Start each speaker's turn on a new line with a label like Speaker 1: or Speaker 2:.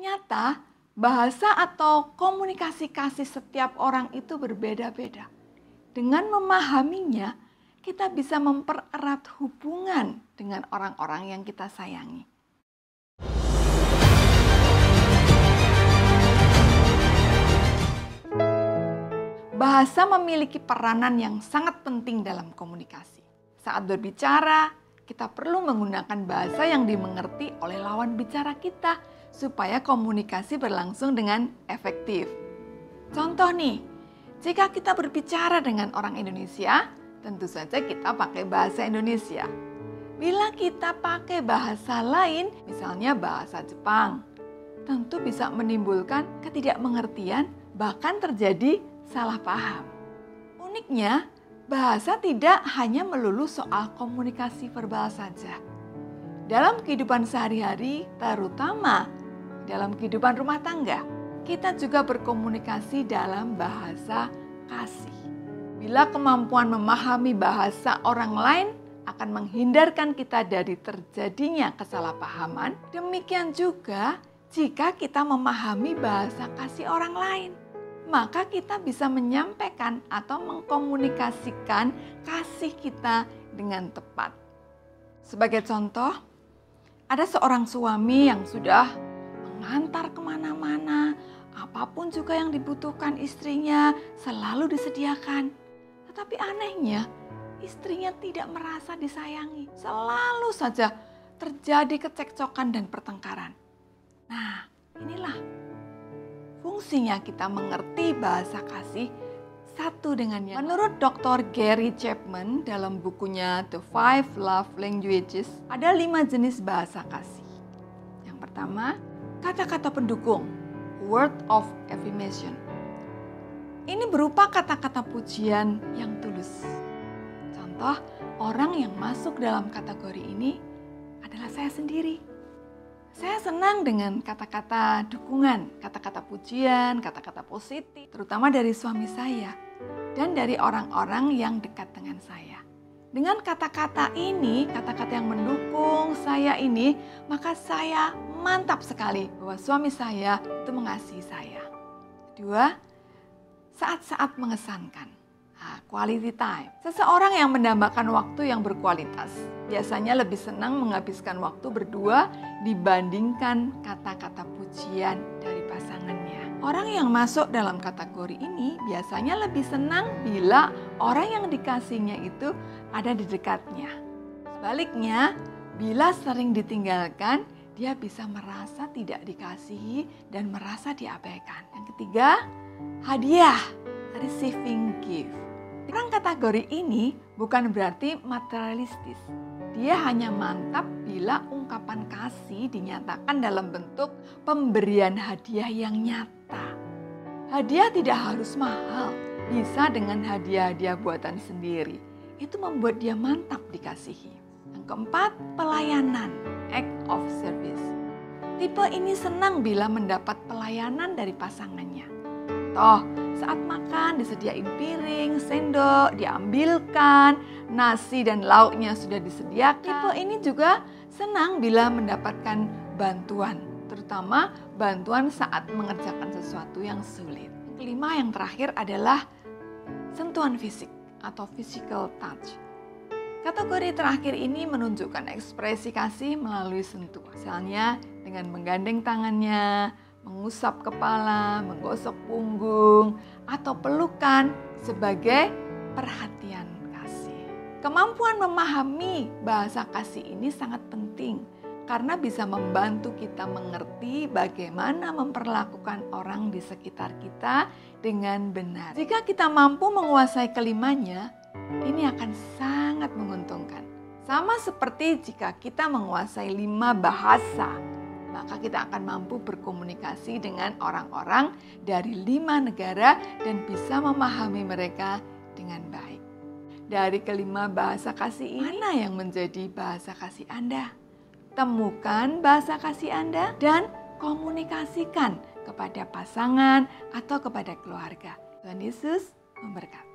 Speaker 1: Ternyata bahasa atau komunikasi kasih setiap orang itu berbeda-beda. Dengan memahaminya, kita bisa mempererat hubungan dengan orang-orang yang kita sayangi. Bahasa memiliki peranan yang sangat penting dalam komunikasi. Saat berbicara, kita perlu menggunakan bahasa yang dimengerti oleh lawan bicara kita supaya komunikasi berlangsung dengan efektif. Contoh nih, jika kita berbicara dengan orang Indonesia, tentu saja kita pakai bahasa Indonesia. Bila kita pakai bahasa lain, misalnya bahasa Jepang, tentu bisa menimbulkan ketidakmengertian, bahkan terjadi salah paham. Uniknya, bahasa tidak hanya melulu soal komunikasi verbal saja. Dalam kehidupan sehari-hari, terutama dalam kehidupan rumah tangga, kita juga berkomunikasi dalam bahasa kasih. Bila kemampuan memahami bahasa orang lain akan menghindarkan kita dari terjadinya kesalahpahaman, demikian juga jika kita memahami bahasa kasih orang lain, maka kita bisa menyampaikan atau mengkomunikasikan kasih kita dengan tepat. Sebagai contoh, ada seorang suami yang sudah mengantar kemana-mana, apapun juga yang dibutuhkan istrinya selalu disediakan. Tetapi anehnya, istrinya tidak merasa disayangi. Selalu saja terjadi kecekcokan dan pertengkaran. Nah, inilah fungsinya kita mengerti bahasa kasih satu dengan yang lain. Menurut Dr. Gary Chapman dalam bukunya The 5 Love Languages, ada 5 jenis bahasa kasih. Yang pertama, kata-kata pendukung, word of affirmation. Ini berupa kata-kata pujian yang tulus. Contoh, orang yang masuk dalam kategori ini adalah saya sendiri. Saya senang dengan kata-kata dukungan, kata-kata pujian, kata-kata positif, terutama dari suami saya dan dari orang-orang yang dekat dengan saya. Dengan kata-kata ini, kata-kata yang mendukung saya ini, maka saya mantap sekali bahwa suami saya itu mengasihi saya. Kedua, saat-saat mengesankan, quality time. Seseorang yang mendambakan waktu yang berkualitas biasanya lebih senang menghabiskan waktu berdua dibandingkan kata-kata pujian dari pasangannya. Orang yang masuk dalam kategori ini biasanya lebih senang bila orang yang dikasihnya itu ada di dekatnya. Sebaliknya, bila sering ditinggalkan, dia bisa merasa tidak dikasihi dan merasa diabaikan. Yang ketiga, hadiah, receiving gift. Orang kategori ini bukan berarti materialistis. Dia hanya mantap bila ungkapan kasih dinyatakan dalam bentuk pemberian hadiah yang nyata. Hadiah tidak harus mahal, bisa dengan hadiah-hadiah buatan sendiri. Itu membuat dia mantap dikasihi. Yang keempat, pelayanan, act of service. Tipe ini senang bila mendapat pelayanan dari pasangannya. Toh, saat makan disediain piring, sendok, diambilkan, nasi dan lauknya sudah disediakan. Tipe ini juga senang bila mendapatkan bantuan, terutama bantuan saat mengerjakan sesuatu yang sulit. Kelima, yang terakhir adalah sentuhan fisik atau physical touch. Kategori terakhir ini menunjukkan ekspresi kasih melalui sentuhan. Misalnya dengan menggandeng tangannya, mengusap kepala, menggosok punggung, atau pelukan sebagai perhatian kasih. Kemampuan memahami bahasa kasih ini sangat penting karena bisa membantu kita mengerti bagaimana memperlakukan orang di sekitar kita dengan benar. Jika kita mampu menguasai kelimanya, ini akan sangat menguntungkan. Sama seperti jika kita menguasai 5 bahasa, maka kita akan mampu berkomunikasi dengan orang-orang dari 5 negara dan bisa memahami mereka dengan baik. Dari kelima bahasa kasih ini, mana yang menjadi bahasa kasih Anda? Temukan bahasa kasih Anda dan komunikasikan kepada pasangan atau kepada keluarga. Tuhan Yesus memberkati.